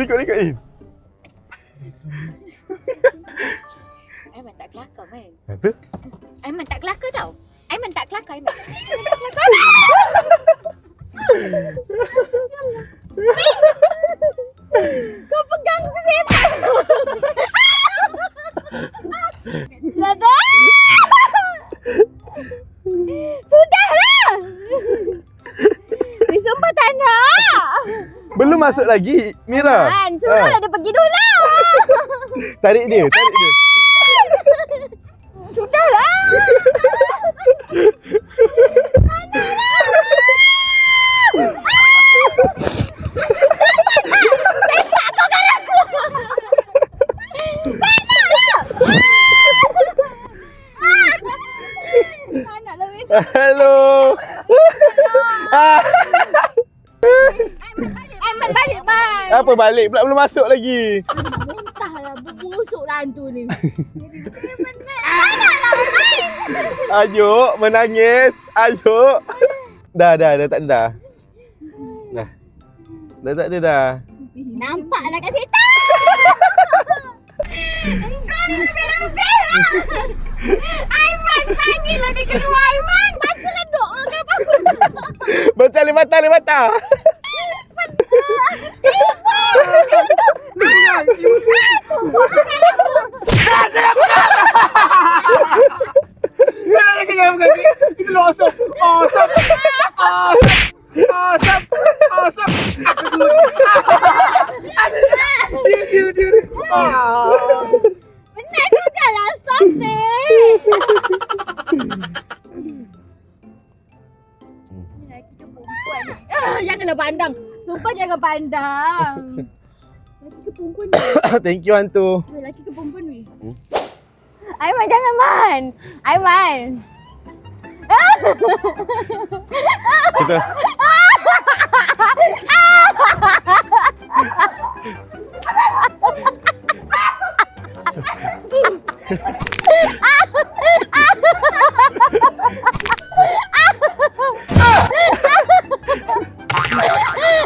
Rekod ni. Aiman tak kelakar, man. Apa? Aiman tak kelakar tau. Aiman tak kelakar, Aiman. Kau pegang aku sepak. Zada! Sudahlah. Sumpah tak nak. Belum masuk lagi, Mira. Man, suruhlah dia pergi dulu. Tarik dia. Sudahlah. Hello. Aiman balik, man. Apa balik pula, belum masuk lagi. Nak muntah lah, berbusuklah hantu ni. Manaklah, man. Ayuk, menangis. Ayuk. Dah tak ada dah. Dah tak ada dah. Nampaklah kat setan. Kau dah lebih Aiman, panggillah dia keluar, Aiman. Bacalah doa ke apa-apa. Baca limata. Itu lo asap. Dia. Benar tu dah lah, stop ni. Lelaki ke perempuan ni? Janganlah pandang. Sumpah jangan pandang. Lelaki ke perempuan ni? Thank you hantu. Lelaki ke perempuan ni? Aiman jangan, Man. Aiman. Kita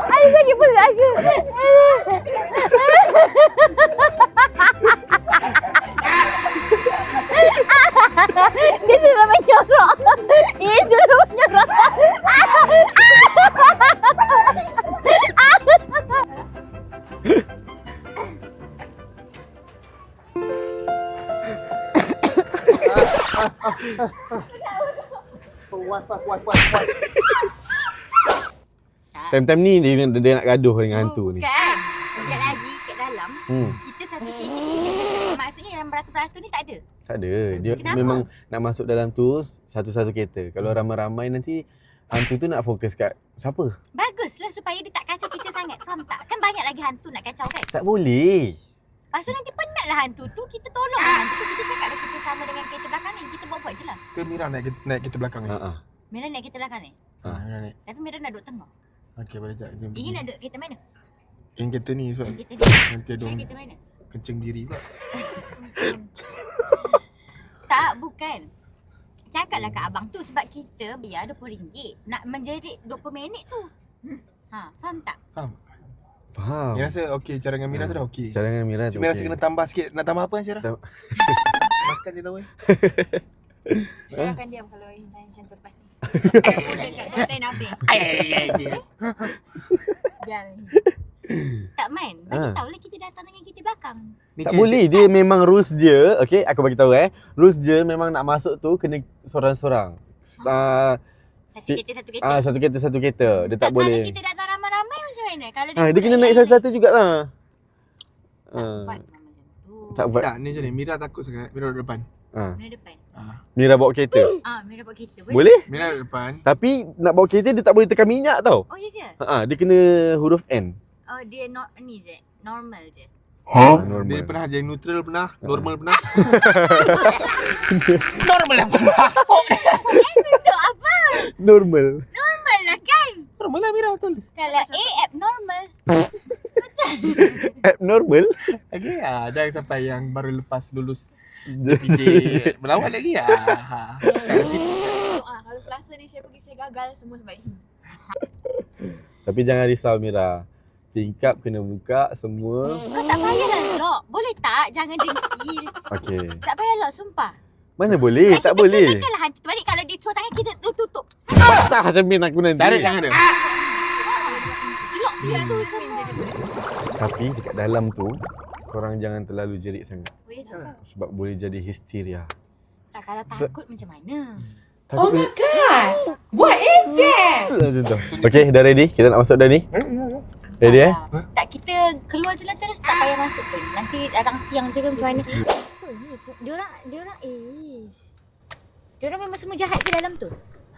Aduh, sakit perut aku. Dia sudah menyorok. Wifi. time-time ni dia nak gaduh dengan hantu ni. Bukan. Sekejap lagi kat dalam, kita satu kereta. Maksudnya yang beratur-beratur ni tak ada. Tak ada. Dia Kenapa? memang nak masuk dalam tu satu-satu kereta. Kalau ramai-ramai nanti hantu tu nak fokus kat siapa? Baguslah supaya dia tak kacau kita sangat. Faham tak? Kan banyak lagi hantu nak kacau kan? Tak boleh. Lepas tu nanti penatlah hantu tu. Kita tolonglah hantu tu. Kita cakap lah kita sama dengan kereta belakang ni. Kita buat-buat je lah. Ke Mira naik kita belakang ni? Mira naik kereta belakang ni. Mira naik. Tapi Mira nak duduk tengah. Okey, boleh jap. Ingin nak duduk kereta mana? Yang kereta ni sebab Kereta ni. nanti ada Saya orang kereta mana? kencing diri pula. Tak, bukan. Cakaplah kat abang tu sebab kita biar RM20 nak menjerit 20 minit tu. Faham tak? Faham? Faham. Mira rasa okey, cara dengan Mira tu dah okey. Cara dengan Mira tu. Cuma rasa kena tambah sikit. Nak tambah apa Syarah? Makan dia tahu Saya akan diam kalau Intan macam tu lepas ni. Dekat konten habis. Biar. Tak main. Bagi tahulah kita datang dengan kita belakang. Tak boleh, dia memang rules je. Okay, aku bagi tahu rules je memang nak masuk tu kena sorang-sorang. Satu kereta. Satu kereta. Dia tak boleh. Kalau kita datang ramai-ramai macam mana? Kalau Dia kena naik satu-satu jugalah. Tak buat Tak buat. Tak, ni macam ni. Mira takut sangat. Mira duduk depan. Mira depan. Mira bawa kereta. Mira bawa kereta. Boleh? Mira duduk depan. Tapi nak bawa kereta dia tak boleh tekan minyak tau. Oh ya ke? Dia kena huruf N. Oh dia ni je. Normal je. Normal. Dia pernah jadi neutral pernah, normal pernah. Normal pernah. Untuk apa? Normal. Normal lah kan? Normal lah Mira, betul. Kalau A abnormal. Abnormal. Okey, jangan sampai yang baru lepas lulus PJ melawat lagi Kalau Selasa ni saya pergi saya gagal semua sebab ini. Tapi jangan risau Mira. Tingkap kena buka semua. Kau tak payahlah lock. Boleh tak? Jangan dengki. Okey. Tak payah lock, sumpah. Mana boleh? Tak boleh. Kenakanlah hantu tu balik. Kalau dia suruh tangan kita tutup. Patah cermin aku nanti. Tarik tangan dia. Lock pintu semua. Tapi dekat dalam tu korang jangan terlalu jerit sangat Boleh tak? sebab boleh jadi histeria. Tak, kalau takut macam mana? Takut my god! What is that? macam tu. Okey, dah ready? Kita nak masuk dah ni. Ready Tak, kita keluar je lah terus. Tak payah masuk pun. Nanti datang siang je ke macam mana? Apa ni? Diorang diorang memang semua jahat ke dalam tu?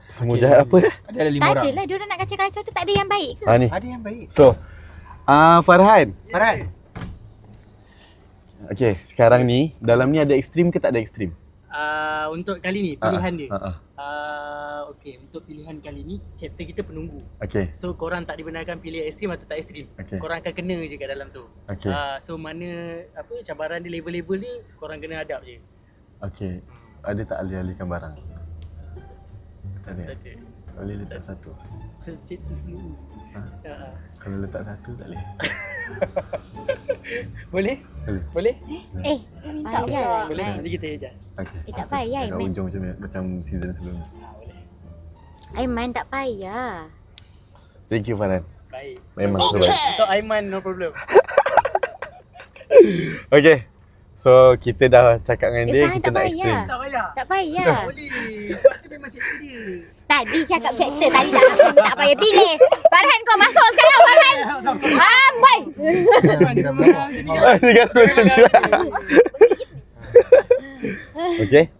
Semua jahat apa? Ada 5 Tak orang. adalah. Diorang nak kacau-kacau tu tak ada yang baik ke? Ni. Ada yang baik. So, Farhan. Farhan. Okey, sekarang ni dalam ni ada ekstrim ke tak ada ekstrim? Untuk kali ni pilihan dia. Ha. Okey, untuk pilihan kali ni chapter kita penunggu. Okey. So korang tak dibenarkan pilih ekstrim atau tak ekstrim. Okey. Korang akan kena je kat dalam tu. Okey. So mana cabaran dia level-level ni korang kena hadap je. Okey. Ada tak alih-alihkan barang? Tak ada. Okay. Boleh letak satu. So chapter semua. Ha? Ha. Kalau letak satu tak boleh. Boleh? Boleh. Boleh? Minta payah. Boleh. Nanti kita ejar. Okey. Tak payah, Agak Aiman. ujung macam season sebelum ni. Boleh. Aiman tak payah. Thank you Farhan. Baik. Memang terbaik. Untuk Aiman no problem. Okay. So kita dah cakap dengan dia, Farhan kita tak nak payah. extreme. Tak payah. Tak payah. Boleh. Sebab tu memang chapter dia. Tadi cakap chapter. Tadi tak payah pilih. Farhan kau masuk sekarang Farhan. Boy. Dia memang jadi Dia kata macam ni. Okay.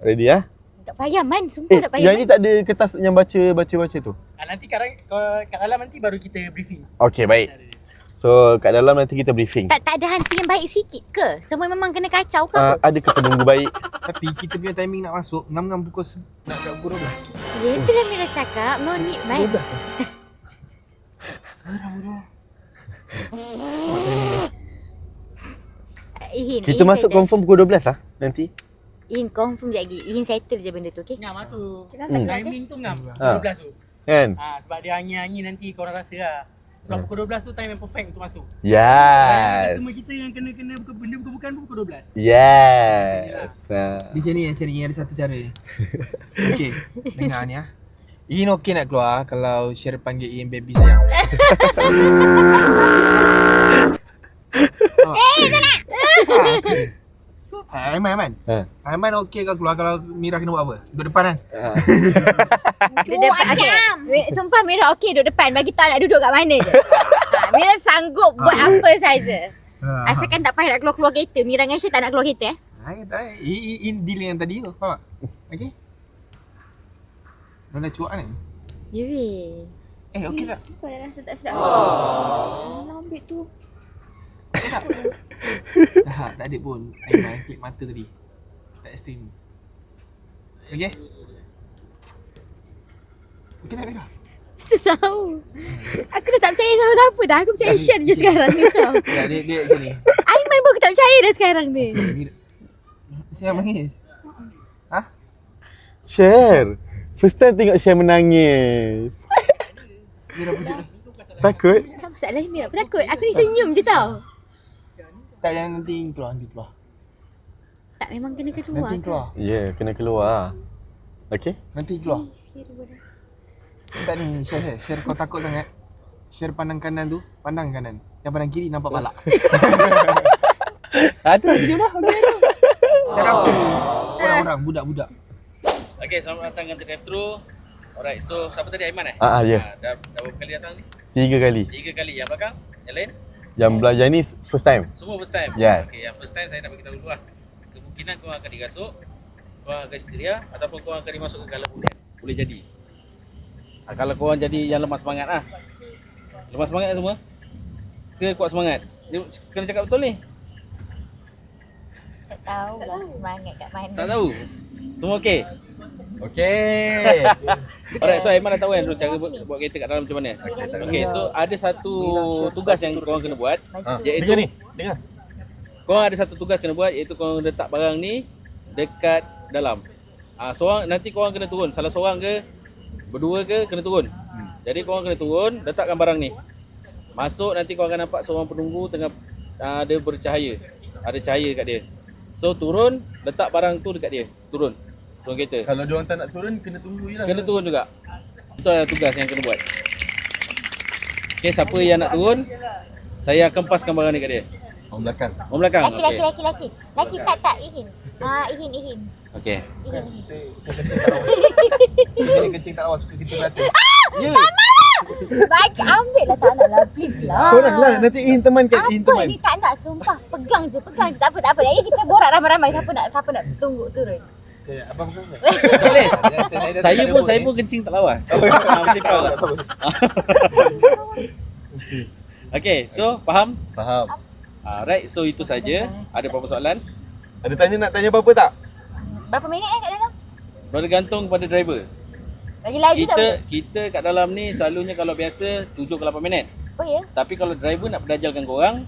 Ready ah? Tak payah Man. Sumpah tak payah. Yang ni tak ada kertas yang baca tu. Nanti kat dalam nanti baru kita briefing. Okay, baik. So kat dalam nanti kita briefing. Tak ada hantu yang baik sikit ke? Semua memang kena kacau ke apa? Ada ke penunggu baik? Tapi kita punya timing nak masuk ngam-ngam nak kat pukul 12. Ya, itulah Mira cakap. No need Man. 12 lah. Sekarang dah. Kita masuk confirm pukul 12 lah nanti. In confirm je lagi. In settle je benda tu, okey? Ngam lah tu. Hmm. Timing tu ngam. Ha. 12 tu. Kan? Sebab dia angin-angin nanti korang rasa lah. Sebab pukul 12 tu time yang perfect untuk masuk. Yes. Customer kita yang kena benda bukan pun pukul 12. Yes. Di sini yang cari ada satu cara. Okey, dengar ni ah. Iin okey nak keluar kalau Sher panggil Iin baby sayang. Tak nak. So, Aiman. Aiman okey kau keluar kalau Mira kena buat apa? Duduk depan kan? Duduk depan. Okay. Sumpah Mira okey duduk depan. Bagi tahu nak duduk kat mana je. Mira sanggup buat apa saja. Asalkan tak payah nak keluar-keluar kereta. Mira dengan Aisyah tak nak keluar kereta Tak. Iin deal yang tadi tu. Faham tak? Okey. Dah cuak kan? Ya weh. Okey tak? Kau dah rasa tak sedap. Alah ambil tu. Tak ada pun. Aiman klik mata tadi. Tak extreme. Okey? Okey tak Mira? Tak tahu. Aku dah tak percaya sama siapa dah. Aku percaya Aisyah je sekarang ni tau. Ya, dia macam ni. Aiman pun aku tak percaya dah sekarang ni. Saya nangis. Share. First time tengok Share menangis. Mira pujuk dah. Takut? Tak masalah Mira. Aku takut. Aku ni senyum je tau. Tak, jangan nanti keluar. Tak memang kena keluar. Nanti keluar. Ya, kena keluar. Okay? Nanti keluar. Tak ni, share kau takut sangat. Share pandang kanan tu, pandang kanan. Yang pandang kiri nampak balak. Tu dah senyum dah. Okey tu. Jangan orang-orang, budak-budak. Okay, selamat datang ke drive-thru. Alright, so siapa tadi Aiman eh? Ya. Dah berapa kali datang ni? 3 kali. 3 kali. Yang belakang? Yang lain? Yang belajar ni first time. Semua first time? Yes. Okay, yang first time saya nak beritahu dulu lah. Kemungkinan korang akan digasuk, korang akan histeria ataupun korang akan dimasuk ke galau bulan. Boleh jadi. Kalau korang jadi yang lemah semangat lah. Lemah semangat kan semua? Ke kuat semangat? Dia kena cakap betul ni? Tak tahu lah semangat kat mana. Tak tahu? Semua okey? Okay. Alright, so Aiman dah tahu kan cara buat kereta kat dalam macam mana? Okay, so ada satu tugas yang korang kena buat, iaitu Dengar. korang ada satu tugas kena buat, iaitu korang letak barang ni dekat dalam. Seorang nanti korang kena turun, salah seorang ke berdua ke kena turun. Jadi korang kena turun, letakkan barang ni. Masuk nanti kau akan nampak seorang penunggu tengah dia bercahaya. Ada cahaya kat dia. So turun, letak barang tu dekat dia. Turun kereta. Kalau dia orang tak nak turun, kena tunggu je lah. Kena turun juga. Itu adalah tugas yang kena buat. Okay, siapa yang nak turun, saya akan paskan barang ni kat dia. Orang belakang. Orang belakang. Laki. Laki tak Ihin. Ihin. Okay. Saya kencing tak lawa. Saya kencing tak lawa, suka kencing rata. Ya. Baik, ambil lah, tak nak lah, please lah. Korang lah, nanti Ihin teman kan, Ihin Apa teman. ni, tak nak, sumpah. Pegang je. Tak apa. Ini kita borak ramai-ramai. Siapa nak tunggu turun. Okay, abang bukan. Tak boleh. Saya Saya pun kencing tak lawa. Mesti kau lah. Okay, so faham? Faham. Alright, so itu saja. Ada apa-apa soalan? Ada nak tanya apa-apa tak? Berapa minit kat dalam? Bergantung pada driver. Lagi-lagi tak boleh? Kita kat dalam ni selalunya kalau biasa 7 ke 8 minit. Oh ya? Tapi kalau driver nak berdajalkan korang,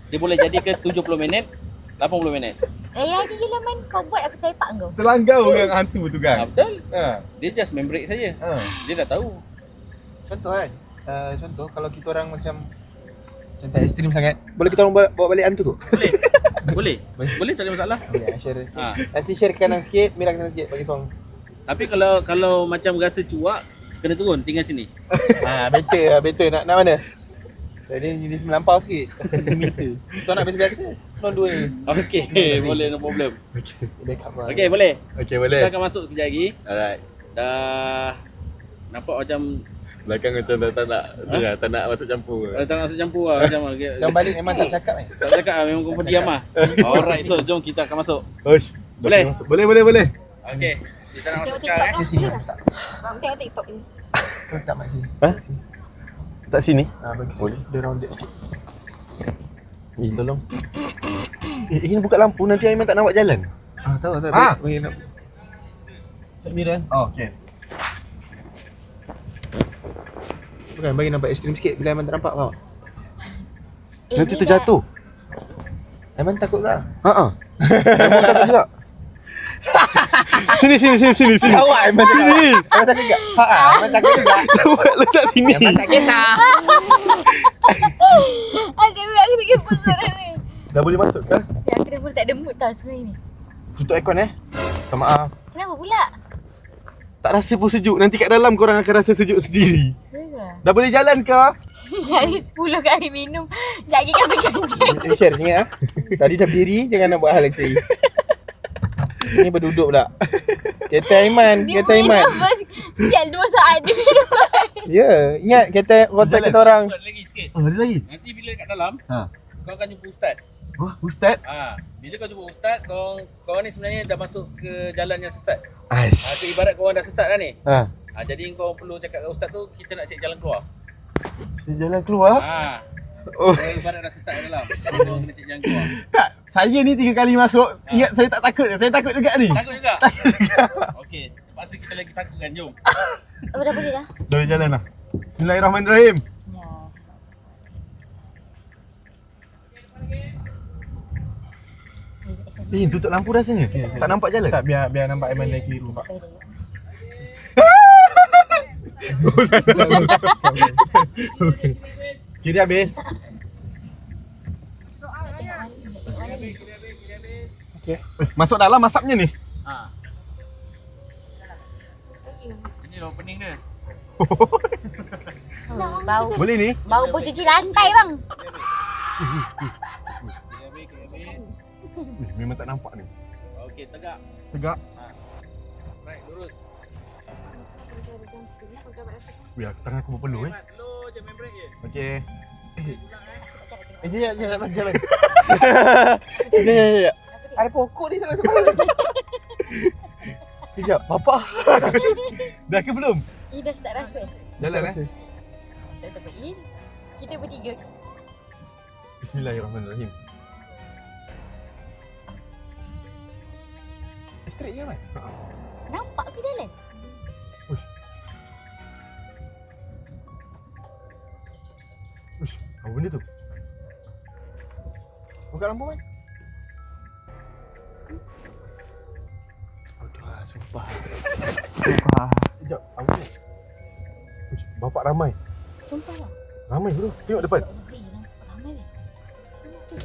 dia boleh jadi ke 70 minit, 80 minit. Lagi je lah man. Kau buat aku sepak kau. Terlanggar orang hantu tu kan? Betul? Ha. Dia just main brake saja. Ha. Dia dah tahu. Contoh kan. Contoh kalau kita orang macam tak ekstrim sangat, boleh kita orang bawa balik hantu tu? Boleh. Boleh, tak ada masalah. Ya, share. Ha. Nanti share kanan sikit, Mira kanan sikit bagi seorang. Tapi kalau macam rasa cuak, kena turun, tinggal sini. Better. Nak mana? Jadi melampau sikit. Meter. Kau nak biasa-biasa? Tolong dua ni. Okey, boleh, no problem. Backup lah. Okey, boleh. Okey, boleh. Kita akan masuk kejap lagi. Alright. Dah nampak macam Belakang macam dah tak nak masuk campur. tak nak masuk campur lah macam Yang balik memang tak cakap ni. tak cakap lah, memang kau diam lah. Alright, so jom kita akan masuk. Oish. Boleh? Boleh. Okey, kita nak Tengok masuk TikTok sekarang. lah. Sini. Tengok TikTok ni. Tak mak sini. Ha? Tak sini? Bagi sini. Dia rounded sikit. Tolong. Ini buka lampu, nanti Aiman tak nak buat jalan. Tahu. Bagi Miran. Oh, okey. bukan bagi nampak ekstrim sikit bila Aiman tak nampak kau. Nanti ni terjatuh. Aiman takut tak? Ha. Aiman takut juga. Sini. Awak Aiman sini. Aiman takut tak? Aiman takut juga. Cuba letak sini. Aiman tak kena. Aduh, aku tak kira perut ni. Dah boleh masuk ke? Ya, aku dah pun tak ada mood tau sebenarnya ni. Tutup aircon Minta maaf. Kenapa pula? Tak rasa pun sejuk. Nanti kat dalam korang akan rasa sejuk sendiri. Kenapa? Dah boleh jalan ke? Jadi 10 kali minum. Lagi kata kencing. Share ingat tadi dah berdiri, jangan nak buat hal sekali. Ni berduduk pula. Kereta Aiman, kereta Aiman. Sial 2 saat dia minum. Ya, ingat kereta kontak kita orang. Buat lagi sikit. Oh, ada lagi? Nanti bila kat dalam, Ha. kau akan jumpa ustaz. Wah, Ustaz. Bila kau jumpa ustaz, kau ni sebenarnya dah masuk ke jalan yang sesat. Aish. Tu ibarat kau orang dah sesat dah ni. Ha. Jadi kau perlu cakap kat ustaz tu, kita nak cek jalan keluar. Jalan keluar? Oh. Kau ibarat dah sesat kat dalam. Kita orang kena cek jalan keluar. Tak, saya ni 3 kali masuk. Ingat saya tak takut. Saya takut juga ni. Takut juga? Okey, terpaksa kita lagi takut kan, jom. Oh, dah boleh dah. Dah boleh jalan lah. Bismillahirrahmanirrahim. Tutup lampu rasanya. Tak nampak jalan. Tak, biar nampak Aiman dah keliru. Pak. Okey. Kiri habis. Okey. Masuk dalam masaknya ni. Ini dah opening dia. Bau. Boleh ni? Bau pun cuci lantai bang. Memang tak nampak ni. Okey, tegak. Tegak. Right, lurus. Biar tangan aku berpeluh Mat, slow je, main brake je. Okey. Jalan. Jalan. Ada pokok ni sampai sebelah. Kejap, bapak. Dah ke belum? Ih, dah start rasa. Jalan Tak apa. Kita bertiga. Bismillahirrahmanirrahim. Straight je Aiman. Nampak ke jalan? Uish, apa benda tu? Buka lampu Aiman. Aduh, sumpah. Kejap, apa tu? Uish, bapak ramai. Sumpah lah. Ramai bro. Tengok depan. Weh, nampak ramai weh. Tu.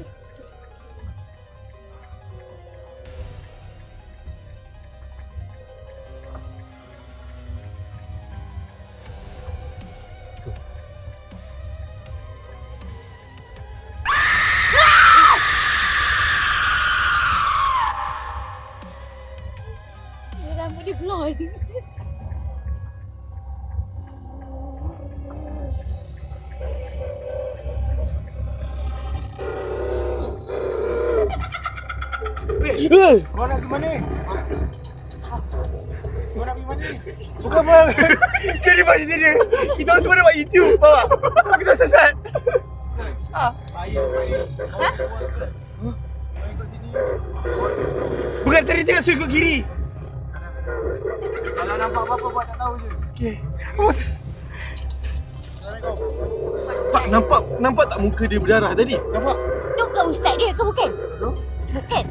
Rambut dia blonde. Kau nak pergi mana? Kau nak pergi mana? Bukan bang. Dia di bawah dia. Kita orang semua nak buat YouTube. Faham tak? Kita sesat. Air. Air kat sini. Bukan tadi cakap suruh ikut kiri. Kalau nampak apa-apa buat tak tahu je. Okey. Assalamualaikum. Tak nampak tak muka dia berdarah tadi? Nampak? Tu ke ustaz dia ke bukan? Bukan.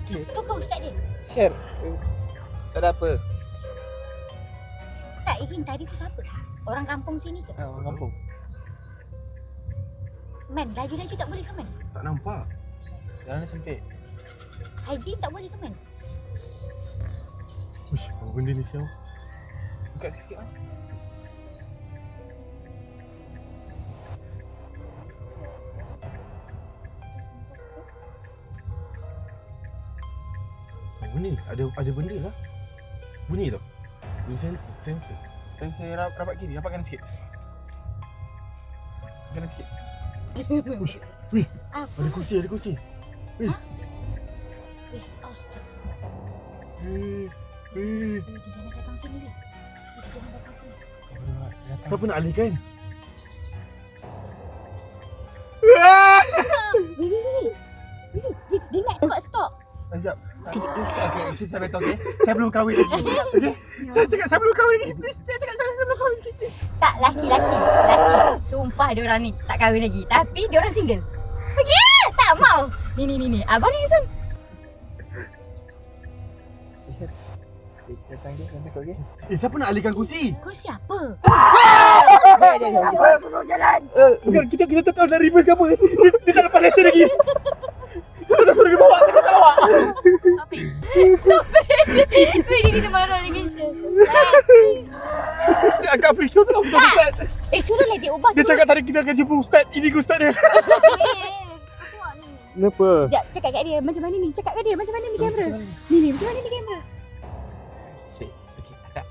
Okey. Tu ke ustaz dia? Share. Tak ada apa. Tak, Ihin tadi tu siapa? Orang kampung sini ke? Orang kampung. Man, laju-laju tak boleh ke man? Tak nampak. Jalan dia sempit. Hiding tak boleh ke man? Uish, apa benda ni siapa? Buka sikit ah. Bunyi ni, ada benda lah. Bunyi tau. Bunyi sensor. Saya rapat kiri, rapat kanan sikit. Kanan sikit. Uish, weh, Apa? ada kursi. Weh, astagfirullah. Weh. Dia jangan datang sini dia. Dia jangan datang sini. Siapa nak alihkan? Weh. Dia nak ikut stop. Sekejap. Okay, saya beritahu okey. Saya belum kahwin lagi. Okey. Saya cakap saya belum kahwin lagi. Please. Saya cakap saya belum kahwin lagi. Please. Tak, laki-laki. Sumpah dia orang ni tak kahwin lagi. Tapi dia orang single. Pergi! Tak mau. Ni. Abang ni handsome. Datang dia, nanti kau okey. Siapa nak alihkan kursi? Kau siapa? Suruh jalan. Bukan, kita tak tahu nak reverse ke apa. Dia tak dapat lesen lagi. Kita dah suruh dia bawa, tak dapat bawa. Stop it. Weh, dia marah dengan Syed. Agak please, kau tahu kita sesat. Suruhlah dia ubah. Dia cakap tadi kita akan jumpa ustaz. Ini ke ustaz dia. Tengok ni. Kenapa? Sekejap, cakap kat dia macam mana ni? Cakap kat dia macam mana ni kamera? Ni, macam mana ni kamera? Sik. Okey, akak.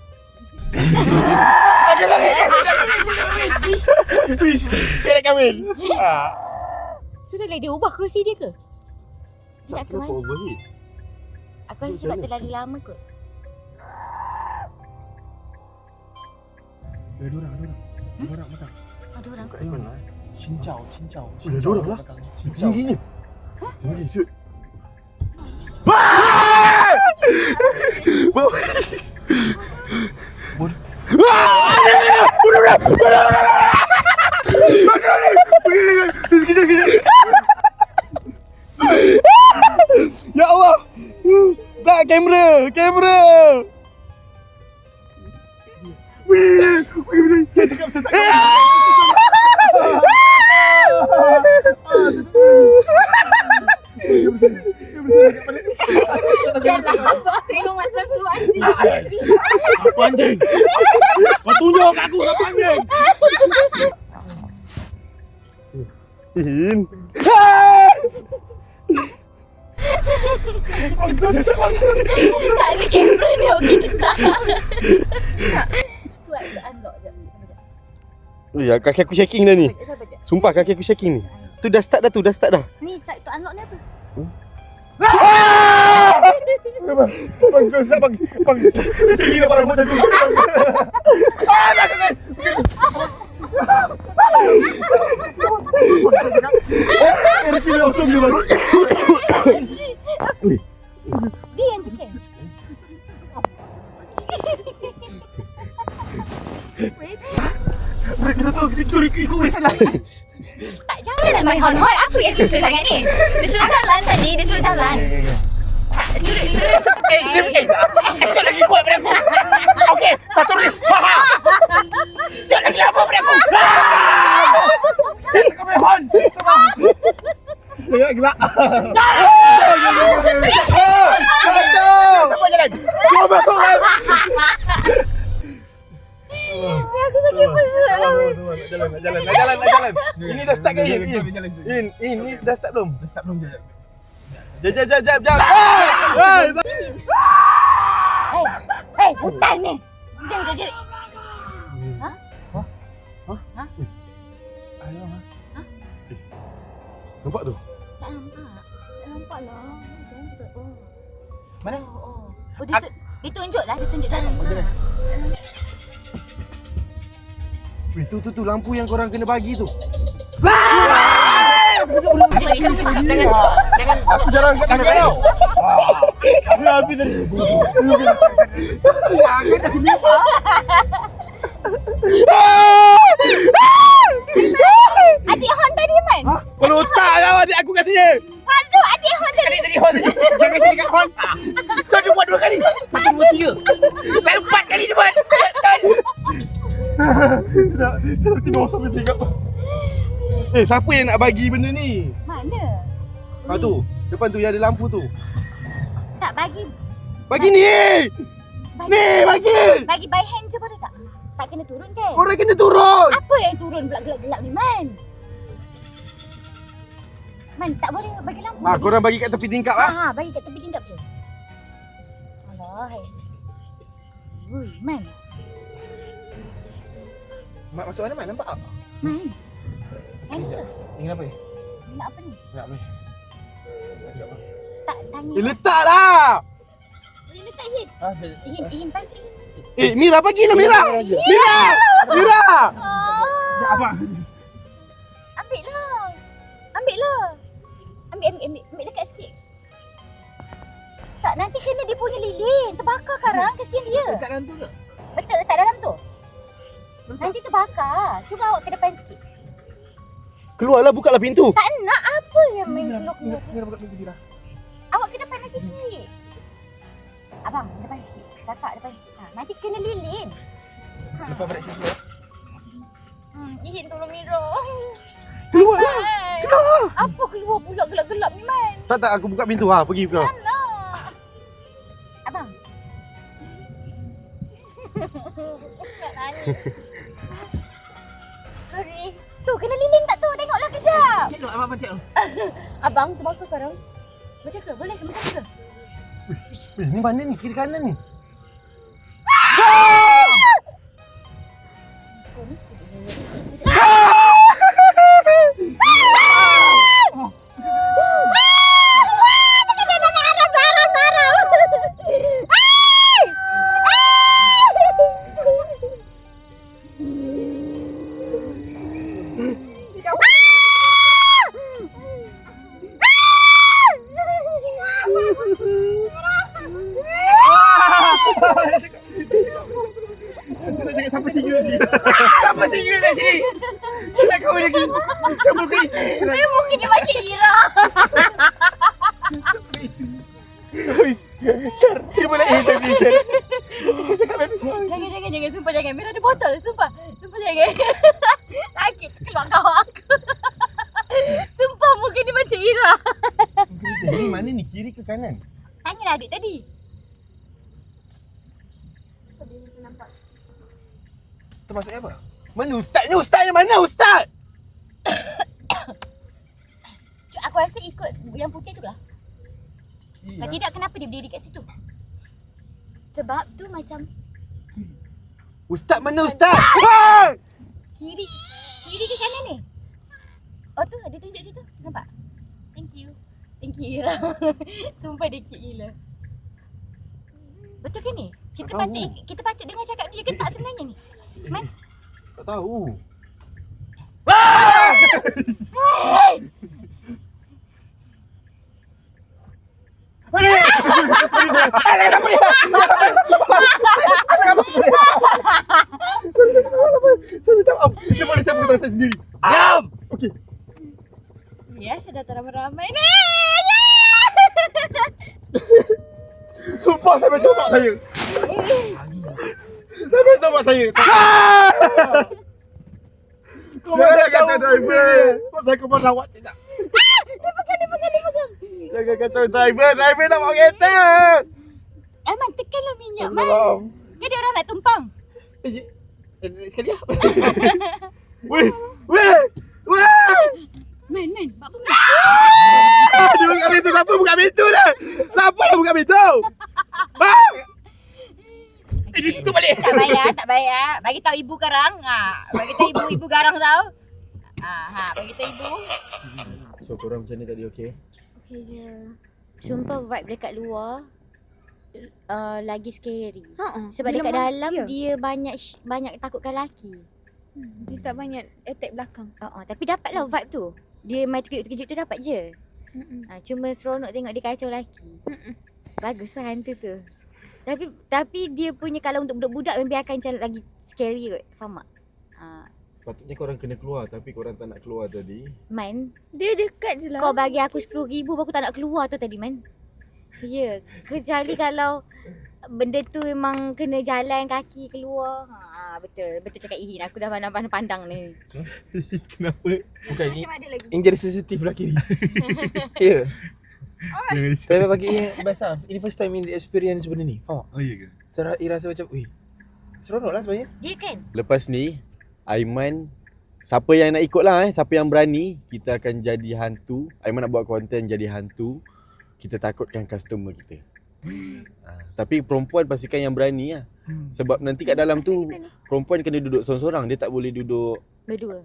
Please. Saya nak kahwin. Sudahlah dia ubah kerusi dia ke? Dia nak ke mana? overheat? Aku rasa sebab terlalu lama kot. Ada orang belakang. Ada orang kot. Cincau. Ada orang lah. Tingginya. Tinggi siut. Ya Allah. Tak, kamera. Saya cakap saya tak. Janganlah kau tengok macam tu anjing. Apa anjing? Kau tunjuk kat aku apa anjing? In. Tak ada kamera ni okey ke tak? Suat dia unlock je. Ya, kaki aku shaking dah ni. Sabar je. Sumpah kaki aku shaking ni. Tu dah start dah. Ni side tu unlock ni apa? Bang, bang. Tinggi dah barang macam tu. Ricky langsung dia baru. Dia yang tekan. Wait. Kita tahu kita ikut wes lah. Tak, janganlah main hon-hon. Apa yang suka sangat ni? Dia suruh jalan tadi. Dia suruh jalan. Tak, suruh. Asal lagi kuat pada aku. Okey, satu lagi. gelak. Siapa jalan? Cuba masuk kan. Aku sakit perut lah. Jalan. Ini dah start ke In? Ini dah start belum? Dah start belum je? Jap. Hei, hutan ni. Jangan. Nampak tu? Tak nampak lah. Jangan juga. Oh. Mana? Oh, dia tunjuk jalan. jalan. Weh, tu lampu yang korang kena bagi tu. Jangan. Aku jarang kat tangan kau. Habis tadi. Adik hon tadi man. Kalau tak kau adik aku kat sini. Aduh, adik hon tadi. Jangan sini kat hon. Kau dia buat 2 kali. Pasal 2 3. Lalu 4 kali dia buat. Saya tiba sampai sikap. Siapa yang nak bagi benda ni? Mana? Tu. Depan tu yang ada lampu tu. Tak bagi. Bagi ni. Ni bagi. Bagi by hand je boleh tak? Tak kena turun kan? Korang kena turun. Apa yang turun pula gelap-gelap ni Man? Man, tak boleh bagi lampu. Korang bagi kat tepi tingkap Bagi kat tepi tingkap je. Alah, hai. Ui, Man. Mak masuk mana Man? Nampak tak? Man. Man ke? Ni kenapa ni? Dia nak apa ni? Nak apa ni? Tak tanya. Letaklah. Dia letak Ihin. Ihin, pas Ihin. Mira bagilah Mira. Mira. Ya apa? Ambil lah. Ambil dekat sikit. Tak, nanti kena dia punya lilin. Terbakar karang, kesian dia. Letak dalam tu ke? Betul, letak dalam tu. Nanti terbakar. Cuba awak ke depan sikit. Keluarlah, bukalah pintu. Tak nak apa yang main keluar-keluar. Mira buka pintu Mira. Awak ke depan sikit. Abang, depan sikit. Kakak depan sikit. Nanti kena lilin. Lepas balik sini. Ihin tolong Mira. Keluarlah. Keluar. Apa keluar pula gelap-gelap ni Man? Tak, aku buka pintu. Pergi kau. Tak nak. Abang. Tak nangis. Sorry. Tu, kena lilin tak tu? Tengoklah kejap. Cik tu, abang cek tu. Abang, terbakar sekarang. Macam ke? Boleh ke? Macam ke? Ni mana ni? Kiri kanan ni. Oh, mesti dia. Saya nak cakap siapa single ni? Siapa single kat sini? Saya tak kahwin lagi. Saya belum kahwin isteri. Mungkin dia macam Ira. Syar, dia boleh tadi Syar. Saya cakap macam Syar. Jangan. Sumpah jangan. Mira ada botol. Sumpah jangan. Sakit keluar kawak aku. Sumpah mungkin dia macam Ira. Ini mana ni? Kiri ke kanan? Tanyalah adik tadi. Tadi macam nampak. Tu maksudnya apa? Mana ustaznya? Ustaznya mana ustaz? Aku rasa ikut yang putih tu lah. Kalau tidak, kenapa dia berdiri kat situ? Sebab tu macam Ustaz mana ustaz? kiri ke kanan ni? Oh tu, dia tunjuk situ. Nampak? Thank you Ira. Sumpah dia cute gila. Betul ke ni? Kita patut dengar cakap dia ke tak sebenarnya ni? Man? Tak tahu. Saya minta maaf. Kita boleh saya berkata saya sendiri. Diam. Okey. Biasa datang ramai-ramai ni. Sumpah sampai tombak saya. Sampai tombak saya. Kau mana kata driver? Kau dah kau awak tidak. Jangan kacau driver nak bawa kereta. Aiman, tekanlah minyak, Man. Tolong. Kan dia orang nak tumpang. Sekali lah. Weh. Man, buat apa, Man? Dia buka pintu. Siapa buka pintu dah? Siapa yang buka pintu? Bang! Dia tutup balik. Tak bayar. Bagi tahu ibu garang. Bagi tahu ibu garang tahu. Bagi tahu ibu. So korang macam ni tadi okey? Okey je. Sumpah vibe dekat luar lagi scary. Sebab dekat dalam dia banyak takutkan lelaki. Dia tak banyak attack belakang. Tapi dapatlah vibe tu. Dia main terkejut-terkejut tu dapat je. Cuma seronok tengok dia kacau lelaki. Baguslah hantu tu. Tapi dia punya kalau untuk budak-budak memang akan macam lagi scary kot. Faham tak? Sepatutnya korang kena keluar tapi korang tak nak keluar tadi. Man, Dia dekat je lah. kau bagi aku 10,000 baru aku tak nak keluar tu tadi, Man. Ya, kecuali kalau benda tu memang kena jalan kaki keluar. Betul cakap Ihin. Aku dah pandang ni. Kenapa? Bukan ni. Macam ada lagi. Ini jadi sensitif lah kiri. Ya. Tapi bagi best lah. Ini first time in experience benda ni. Faham tak? Oh iya ke? Saya rasa macam, seronok lah sebenarnya. Dia kan? Lepas ni Aiman, siapa yang nak ikut lah siapa yang berani, kita akan jadi hantu. Aiman nak buat konten jadi hantu. Kita takutkan customer kita. Tapi perempuan pastikan yang berani lah. Sebab nanti kat dalam tu perempuan kena duduk sorang-sorang. Dia tak boleh duduk berdua.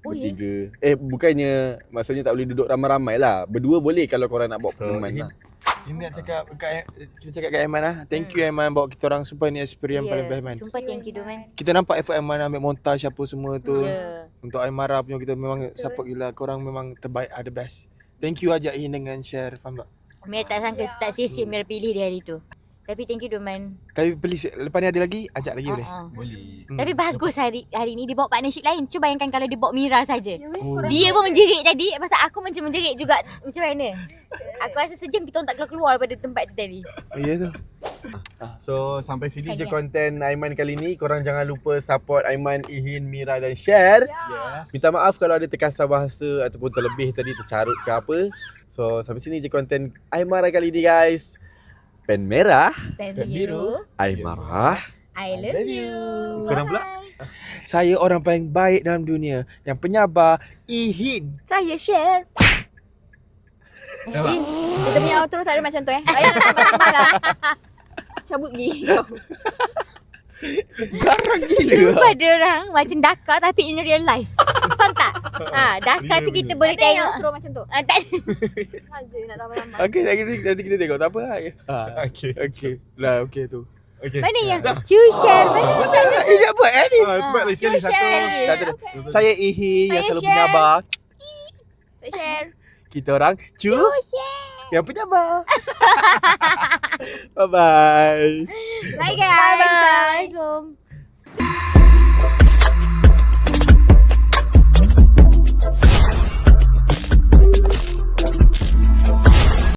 Bertiga. Bukannya maksudnya tak boleh duduk ramai-ramai lah. Berdua boleh kalau korang nak bawa peneman lah. Ini nak cakap kita cakap kat Aiman lah. Thank you Aiman bawa kita orang. Sumpah ni experience paling best man. Sumpah thank you Man. Kita nampak effort Aiman ambil montage apa semua tu. Ya. Untuk Aimara punya kita memang support gila. Korang memang terbaik, are the best. Thank you ajak In dengan share. Faham tak? Mira tak sangka tak sia-sia Mira pilih dia hari tu. Tapi thank you Man. Tapi please lepas ni ada lagi, ajak lagi boleh? Boleh. Tapi bagus hari ni dia bawa partnership lain. Cuba bayangkan kalau dia bawa Mira saja. Oh. Dia pun menjerit tadi. Pasal aku macam menjerit juga. Macam mana? Aku rasa sejam kita orang tak keluar daripada tempat tu tadi. Ya tu. So sampai sini je Sekali. konten Aiman kali ni. Korang jangan lupa support Aiman, Ihin, Mira dan share. Yes. Minta maaf kalau ada terkasar bahasa ataupun terlebih tadi, tercarut ke apa. So sampai sini je konten Aimara kali ni guys. Pen merah, Pen biru. Aimara. I love you. Korang pula? Saya orang paling baik dalam dunia. Yang penyabar, Ihin. Saya share. Kita punya outro tak ada macam tu Ayah nak tambah-tambah lah. Cabut gigi kau. Garang gila. Sumpah dia orang macam Dakar tapi in real life. Faham tak? Dakar tu kita boleh Ada yang tengok. outro macam tu. Tak Aja nak tambah-tambah. Okey, nanti kita tengok. Tak apa lah. Okey. Lah, okey tu. mana yang share mana? Ini apa ni? Cepat lagi sekali satu. share. Satu. Saya Ihin yang Saya selalu share. penyabar. Saya share. Kita orang Share. yang penyabar. Bye-bye. Bye guys. Bye, bye. Assalamualaikum.